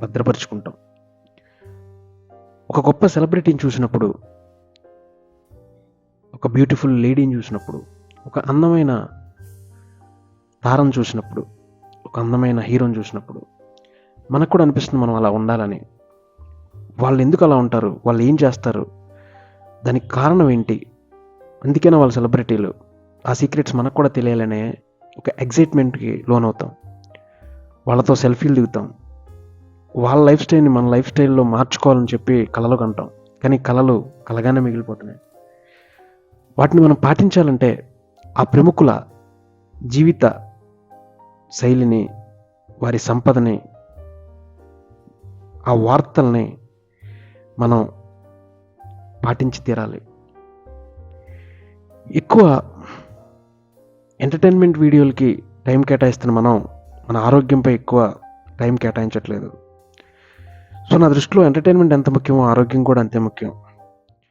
భద్రపరుచుకుంటాం. ఒక గొప్ప సెలబ్రిటీని చూసినప్పుడు, ఒక బ్యూటిఫుల్ లేడీని చూసినప్పుడు, ఒక అందమైన తారను చూసినప్పుడు, ఒక అందమైన హీరోని చూసినప్పుడు మనకు కూడా అనిపిస్తుంది మనం అలా ఉండాలని. వాళ్ళు ఎందుకు అలా ఉంటారు, వాళ్ళు ఏం చేస్తారు, దానికి కారణం ఏంటి, అందుకైనా వాళ్ళు సెలబ్రిటీలు, ఆ సీక్రెట్స్ మనకు కూడా తెలియాలనే ఒక ఎగ్జైట్మెంట్కి లోనవుతాం. వాళ్ళతో సెల్ఫీలు దిగుతాం. వాళ్ళ లైఫ్ స్టైల్ని మన లైఫ్ స్టైల్లో మార్చుకోవాలని చెప్పి కలలు కంటాం. కానీ కలలు కలగానే మిగిలిపోతున్నాయి. వాటిని మనం పాటించాలంటే ఆ ప్రముఖుల జీవిత శైలిని, వారి సంపదని, ఆ వార్తల్ని మనం పాటించి తీరాలి. ఎక్కువ ఎంటర్టైన్మెంట్ వీడియోలకి టైం కేటాయిస్తున్న మనం మన ఆరోగ్యంపై ఎక్కువ టైం కేటాయించట్లేదు. సో నా దృష్టిలో ఎంటర్టైన్మెంట్ ఎంత ముఖ్యమో ఆరోగ్యం కూడా అంతే ముఖ్యం.